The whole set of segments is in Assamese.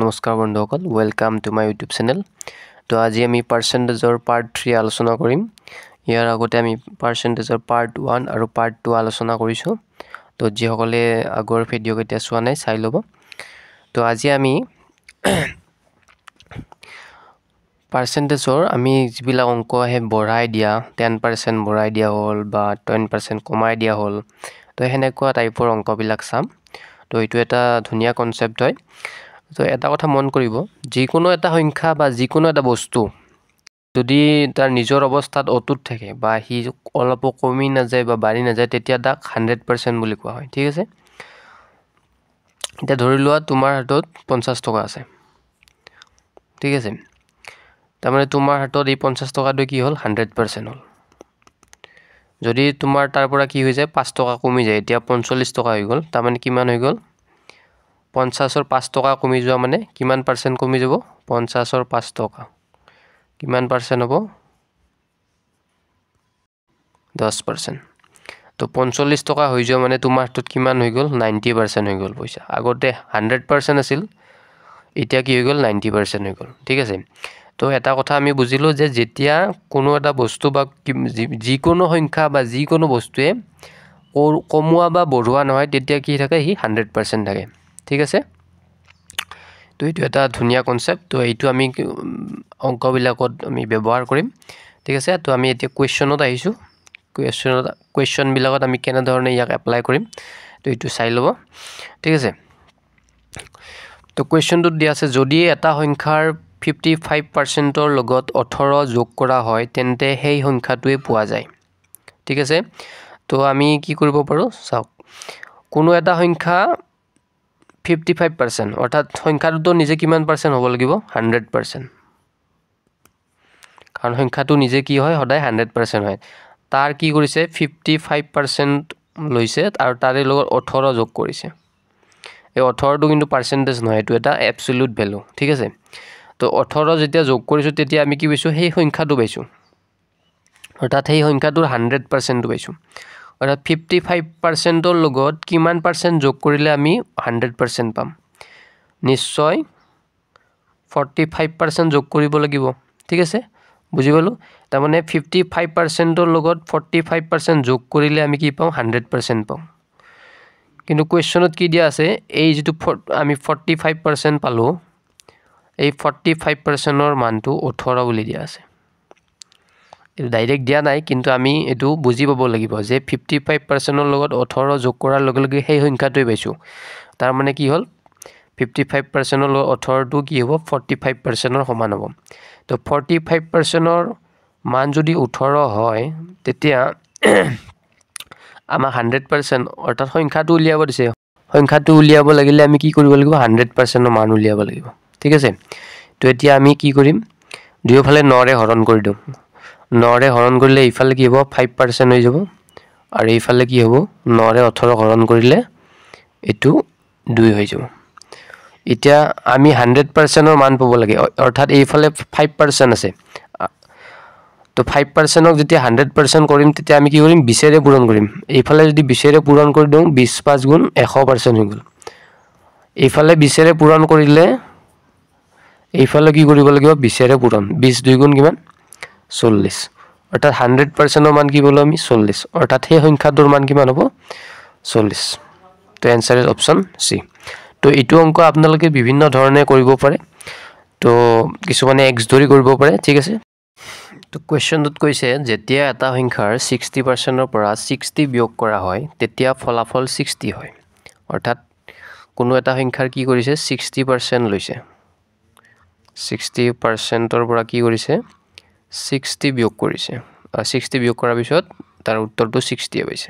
নমস্কাৰ বন্ধুসকল, welcome to my YouTube channel. তো আজি আমি পাৰ্চেণ্টেজৰ পাৰ্ট 3 আলোচনা কৰিম। ইয়াৰ আগতে আমি পাৰ্চেণ্টেজৰ পাৰ্ট 1 আৰু পাৰ্ট 2 আলোচনা কৰিছোঁ। তো যিসকলে আগৰ ভিডিঅ' কেইটা চোৱা নাই চাই ল'ব। তো আজি আমি পাৰ্চেণ্টেজৰ আমি যিবিলাক অংক আহে বঢ়াই দিয়া 10% বঢ়াই দিয়া হ'ল বা 20% কমাই দিয়া হ'ল, তো সেনেকুৱা টাইপৰ অংকবিলাক চাম। তো এইটো এটা ধুনীয়া কনচেপ্ট হয়। তো এটা কথা মন কৰিব, যিকোনো এটা সংখ্যা বা যিকোনো এটা বস্তু যদি তাৰ নিজৰ অৱস্থাত অটুট থাকে বা সি অলপো কমি নাযায় বা বাঢ়ি নাযায়, তেতিয়া তাক 100% বুলি কোৱা হয়। ঠিক আছে, এতিয়া ধৰি লোৱা তোমাৰ হাতত 50 টকা আছে। ঠিক আছে, তাৰমানে তোমাৰ হাতত এই 50 টকাটো কি হ'ল 100% হ'ল। যদি তোমাৰ তাৰ পৰা কি হৈ যায় 5 টকা কমি যায়, এতিয়া 45 টকা হৈ গ'ল, তাৰমানে কিমান হৈ গ'ল 50ৰ 5 টকা কমি যোৱা মানে কিমান পাৰ্চেণ্ট কমি যাব, 50ৰ 5 টকা কিমান পাৰ্চেণ্ট হ'ব 10%। তো 45 টকা হৈ যোৱা মানে তোমাৰ হাতত কিমান হৈ গ'ল 90% হৈ গ'ল পইচা। আগতে 100% আছিল, এতিয়া কি হৈ গ'ল 90% হৈ গ'ল। ঠিক আছে, তো এটা কথা আমি বুজিলোঁ যে যেতিয়া কোনো এটা বস্তু বা যিকোনো সংখ্যা বা যিকোনো বস্তুৱে কমোৱা বা বঢ়োৱা নহয়, তেতিয়া কি থাকে সি 100% থাকে। ঠিক আছে, তো এইটো এটা ধুনীয়া কনচেপ্ট। তো এইটো আমি অংকবিলাকত আমি ব্যৱহাৰ কৰিম। ঠিক আছে, তো আমি এতিয়া কুৱেশ্যনত আহিছোঁ। কুৱেশ্যনবিলাকত আমি কেনেধৰণে ইয়াক এপ্লাই কৰিম, তো এইটো চাই ল'ব। ঠিক আছে, তো কুৱেশ্যনটোত দিয়া আছে, যদি এটা সংখ্যাৰ 55%ৰ লগত 18 যোগ কৰা হয় তেন্তে সেই সংখ্যাটোৱে পোৱা যায়। ঠিক আছে, তো আমি কি কৰিব পাৰোঁ চাওক, কোনো এটা সংখ্যা 55%, অৰ্থাৎ সংখ্যাটোতো নিজে কিমান পাৰ্চেণ্ট হ'ব লাগিব 100%, কাৰণ সংখ্যাটো নিজে কি হয় সদায় 100% হয়। তাৰ কি কৰিছে 55% লৈছে আৰু তাৰে লগত 18 যোগ কৰিছে। এই 18টো কিন্তু পাৰ্চেণ্টেজ নহয়, এইটো এটা এবছলিউট ভেলু। ঠিক আছে, তো 18 যেতিয়া যোগ কৰিছোঁ তেতিয়া আমি কি পাইছোঁ সেই সংখ্যাটো পাইছোঁ, অৰ্থাৎ সেই সংখ্যাটোৰ 100%টো পাইছোঁ। অৰ্থাৎ 55%ৰ লগত কিমান পাৰ্চেণ্ট যোগ কৰিলে আমি 100% পাম, নিশ্চয় 45% যোগ কৰিব লাগিব। ঠিক আছে, বুজি পালোঁ। তাৰমানে 55%ৰ লগত 45% যোগ কৰিলে আমি কি পাওঁ 100% পাওঁ। কিন্তু কুৱেশ্যনত কি দিয়া আছে, এই যিটো আমি 45% পালোঁ, এই 45%ৰ মানটো 18 বুলি দিয়া আছে। এইটো ডাইৰেক্ট দিয়া নাই, কিন্তু আমি এইটো বুজি পাব লাগিব যে 55%ৰ লগত 18 যোগ কৰাৰ লগে লগে সেই সংখ্যাটোৱে পাইছোঁ। তাৰমানে কি হ'ল 55%ৰ লগত 18টো কি হ'ব 45%ৰ সমান হ'ব। তো 45%ৰ মান যদি 18 হয়, তেতিয়া আমাক 100%, অৰ্থাৎ সংখ্যাটো উলিয়াব দিছে। সংখ্যাটো উলিয়াব লাগিলে আমি কি কৰিব লাগিব 100%ৰ মান উলিয়াব লাগিব। ঠিক আছে, তো এতিয়া আমি কি কৰিম, দুয়োফালে 9ৰে হৰণ কৰি দিওঁ। 9ৰে হৰণ কৰিলে এইফালে কি হ'ব 5% হৈ যাব, আৰু এইফালে কি হ'ব 9ৰে 18 হৰণ কৰিলে এইটো 2 হৈ যাব। এতিয়া আমি 100%ৰ মান পাব লাগে, অৰ্থাৎ এইফালে 5% আছে। তো 5%ক যেতিয়া 100% কৰিম তেতিয়া আমি কি কৰিম 20ৰে পূৰণ কৰিম। এইফালে যদি 20ৰে পূৰণ কৰি দিওঁ 20 5 গুণ 100% হৈ গ'ল। এইফালে 20ৰে পূৰণ কৰিলে এইফালে কি কৰিব লাগিব 20ৰে পূৰণ, 20 2 গুণ কিমান 40, অৰ্থাৎ 100%ৰ মান কি পালোঁ আমি 40, অৰ্থাৎ সেই সংখ্যাটোৰ মান কিমান হ'ব 40। তো এনচাৰ ইজ অপশ্যন চি। তো এইটো অংক আপোনালোকে বিভিন্ন ধৰণে কৰিব পাৰে, তো কিছুমানে এক্স ধৰি কৰিব পাৰে। ঠিক আছে, তো কুৱেশ্যনটোত কৈছে যেতিয়া এটা সংখ্যাৰ 60%ৰ পৰা 60 বিয়োগ কৰা হয় তেতিয়া ফলাফল 60 হয়। অৰ্থাৎ কোনো এটা সংখ্যাৰ কি কৰিছে 60% লৈছে, 60%ৰ পৰা কি কৰিছে 60 বিয়োগ কৰিছে, 60 বিয়োগ কৰাৰ পিছত তাৰ উত্তৰটো 60 পাইছে।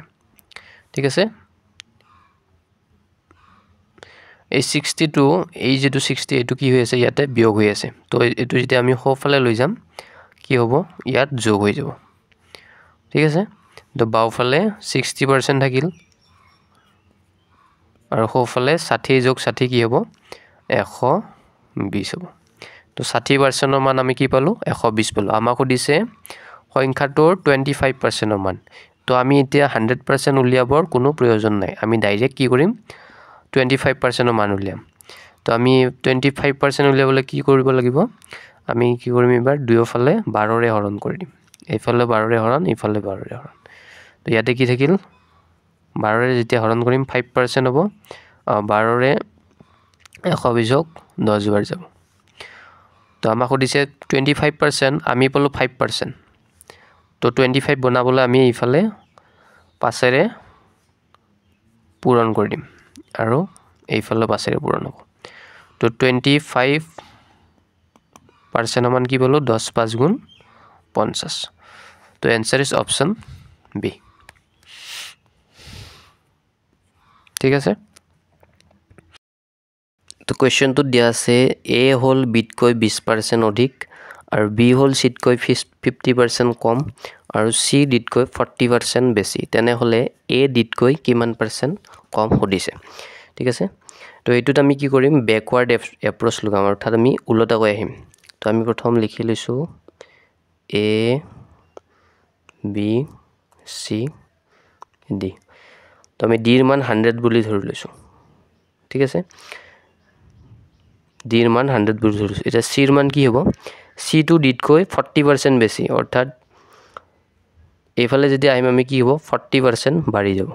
ঠিক আছে, এই 60টো এই যিটো 60 এইটো কি হৈ আছে ইয়াতে বিয়োগ হৈ আছে। তো এইটো যেতিয়া আমি সোঁফালে লৈ যাম কি হ'ব ইয়াত যোগ হৈ যাব। ঠিক আছে, তো বাওঁফালে 60% থাকিল আৰু সোঁফালে 60 যোগ 60 কি হ'ব 120 হ'ব। তো 60%ৰ মান আমি কি পালোঁ 120 পালোঁ। আমাক সুধিছে সংখ্যাটোৰ 25%ৰ মান, তো আমি এতিয়া 100% উলিয়াবৰ কোনো প্ৰয়োজন নাই, আমি ডাইৰেক্ট কি কৰিম 25%ৰ মান উলিয়াম। তো আমি 25% উলিয়াবলৈ কি কৰিব লাগিব আমি কি কৰিম এবাৰ দুয়োফালে 12 ৰে হৰণ কৰি দিম এইফালে 12 ৰে হৰণ এইফালে 12 ৰে হৰণ তো ইয়াতে কি থাকিল 12 ৰে যেতিয়া হৰণ কৰিম 5% হ'ব 12 ৰে 120 10 বাৰ যাব তো আমাক দিছে 25% আমি পালো 5% তো 25 বনাবলৈ আমি এইফালে 5 ৰে পূৰণ কৰি দিম আৰু এইফালে 5 ৰে পূৰণ হ'ব তো 25% মান কি পালো 10 5 গুণ 50 তো आंसर इज ऑप्शन बी ঠিক আছে তো কোৱেশ্চনটো দিয়া আছে এ হোল বিটকৈ 20% অধিক আৰু বি হোল সিটকৈ 50% কম আৰু সি ডিটকৈ 40% বেছি তেনেহলে এ ডিটকৈ কিমান পাৰ্সেন্ট কম হদিছে ঠিক আছে তো এইটোত আমি কি কৰিম ব্যাকওয়াৰ্ড এপ্ৰোচ লগাম অৰ্থাৎ আমি উলটাকৈ আহিম তো আমি প্ৰথম লিখি লৈছো এ বি সি ডি তো আমি ডিৰ মান 100 বুলি ধৰি লৈছো ঠিক আছে ডিৰ মান 100 বুলি ধৰিছো এটা সিৰ মান কি হ'ব সি টু ডিতকৈ 40% বেছি অৰ্থাৎ এইফালে যদি আহিম আমি কি হ'ব 40% বাঢ়ি যাব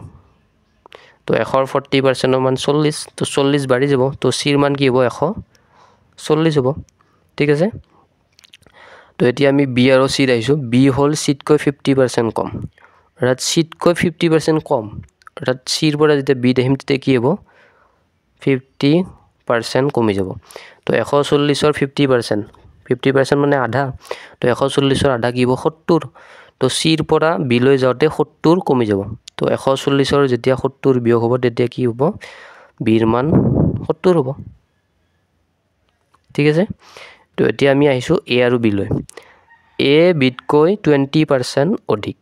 তো 140% মান 40 তো 40 বাঢ়ি যাব তো সিৰ মান কি হ'ব 140 হ'ব ঠিক আছে তো এতিয়া আমি বি আৰু সি ৰাইছো বি হোল সিটকৈ 50% কম অৰ্থাৎ সিটকৈ 50% কম অৰ্থাৎ সিৰ পৰা যেতিয়া বি আহিম তেতিয়া কি হ'ব 50% কমি যাব তো 140 ৰ 50% মানে আধা তো 140 ৰ আধা কি হ'ব 70 তো সিৰ পৰা বি লৈ যাওতে 70 কমি যাব তো 140 ৰ যেতিয়া 70 বিয়োগ হ'ব তেতিয়া কি হ'ব বিৰ মান 70 হ'ব ঠিক আছে তো এতিয়া আমি আহিছো এ আৰু বি লৈ এ বিটকৈ 20% অধিক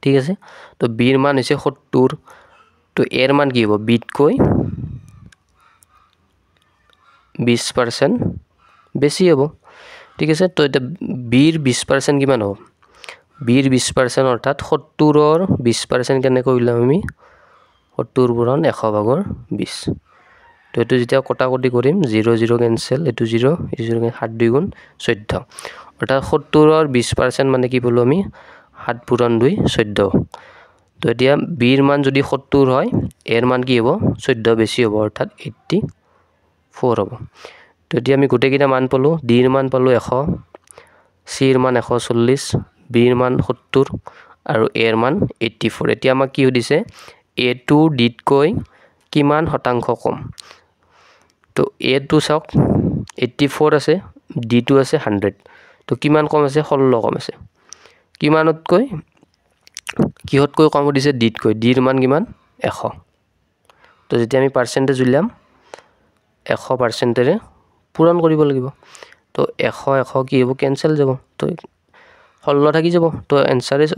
ঠিক আছে তো বিৰ মান হৈছে 70 তো এৰ মান কি হ'ব বিটকৈ 20% বেছি হ'ব ঠিক আছে তো এটা বিৰ 20% কিমান হ'ব বিৰ 20% অৰ্থাৎ 70 ৰ 20% কেনে কৰিলাম আমি 70 পুৰণ 100 ভাগৰ 20 তো এটো যেতিয়া কটাকটি কৰিম 0 0 কেনসেল এটো 0 0 7 2 গুণ 14 অৰ্থাৎ 70 ৰ 20% মানে কি বলো আমি 7 পুৰণ 2 14 তো এতিয়া বিৰ মান যদি 70 হয় এৰ মান কি হ'ব 14 বেছি হ'ব অৰ্থাৎ 84 হ'ব তো এতিয়া আমি গোটে কিটা মান পালো ডিৰ মান পালো 100 সিৰ মান 140 বিৰ মান 70 আৰু এৰ মান 84 এতিয়া আমাক কি হদিছে এ টু ডিতকৈ কিমান শতাংশ কম তো এ টু চাওক 84 আছে ডি টু আছে 100 তো কিমান কম আছে 16 কম আছে কিমানতকৈ কিহতকৈ কম হদিছে ডিতকৈ ডিৰ মান কিমান 100 তো যেতিয়া আমি পাৰ্সেন্টেজ উলিয়াম 100% ৰে পূৰণ কৰিব লাগিব তো 100 কি হ'ব কেনসেল যাব তো 16 থাকি যাব তো आंसर इज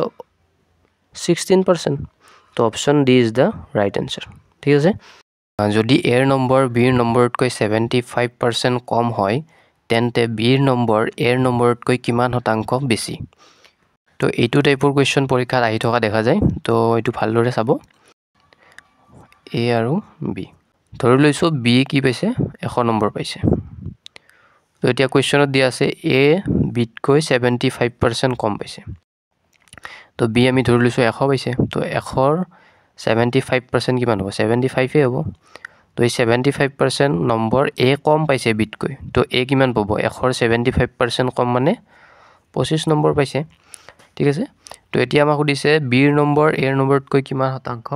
16% তো option D is the right answer ঠিক আছে যদি এৰ নম্বৰ বিৰ নম্বৰতকৈ 75% কম হয় তেন্তে বিৰ নম্বৰ এৰ নম্বৰতকৈ কিমান শতাংশ বেছি তো এইটো টাইপৰ কোৱেশ্চন পৰীক্ষাত আহি থকা দেখা যায় তো এইটো ভালদৰে চাব এ আৰু বি ধৰি লৈছো বি কি পাইছে 100 নম্বৰ পাইছে তো এতিয়া কোৱেশ্চনত দিয়া আছে এ বিতকৈ 75% কম পাইছে তো বি আমি ধৰি লৈছো 100 পাইছে তো 100 ৰ 75% কিমান হ'ব 75 এ হ'ব তো এই 75% নম্বৰ এ কম পাইছে বিতকৈ তো এ কিমান পাব 100 ৰ 75% কম মানে 25 নম্বৰ পাইছে ঠিক আছে তো এতিয়া আমাক দিছে বিৰ নম্বৰ এৰ নম্বৰতকৈ কিমান শতাংশ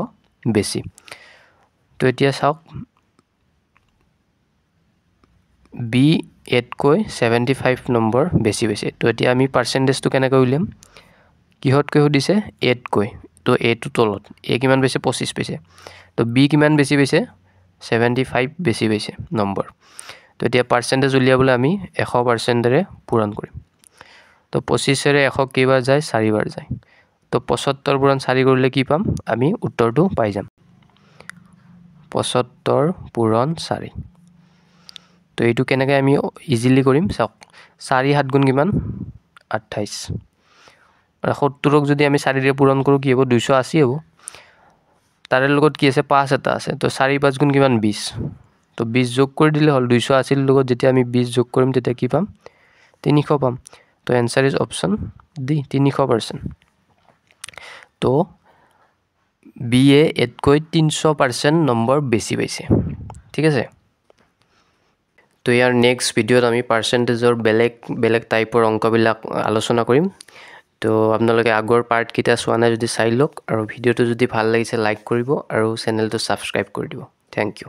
বেছি তো এতিয়া চাওক বি এতকৈ 75 নম্বৰ বেছি পাইছে তো এতিয়া আমি পাৰ্সেন্টেজটো কেনেকৈ উলিয়াম কিহতকৈ হদিছে এতকৈ তো এ টু তলত এ কিমান পাইছে 25 পাইছে তো বি কিমান বেছি পাইছে 75 বেছি পাইছে নম্বৰ তো এতিয়া পাৰ্সেন্টেজ উলিয়াবলৈ আমি 100% ৰে পূৰণ কৰিম তো 25 ৰে 100 কেইবাৰ যায় 4 বাৰ যায় তো 75 পূৰণ 4 কৰিলে কি পাম আমি উত্তৰটো পাই যাম 75 পূৰণ 4 তো এইটো কেনেকৈ আমি ইজিলি কৰিম চাওক 4 7 গুণ কিমান 28 আৰু 70 ক যদি আমি 4 ৰে পূৰণ কৰো কি হ'ব 280 হ'ব তাৰে লগত কি আছে 5 এটা আছে তো 4 5 গুণ কিমান 20 তো 20 যোগ কৰি দিলে হ'ল 280 লগত যেতিয়া আমি 20 যোগ কৰিম তেতিয়া কি পাম 300 পাম তো এনসাৰ ইজ অপশন ডি 300%। তো বিএ এতকৈ 300% নম্বৰ বেছি পাইছে ঠিক আছে। তো ইয়াৰ নেক্সট ভিডিঅ'ত আমি পাৰ্চেণ্টেজৰ বেলেগ টাইপৰ অংকবিলাক আলোচনা কৰিম। তো আপোনালোকে আগৰ পাৰ্ট কিটা চোৱা নাই যদি চাই লওক আৰু ভিডিঅ'টো যদি ভাল লাগিছে লাইক কৰিব আৰু চেনেলটো সাবস্ক্ৰাইব কৰি দিব। Thank U.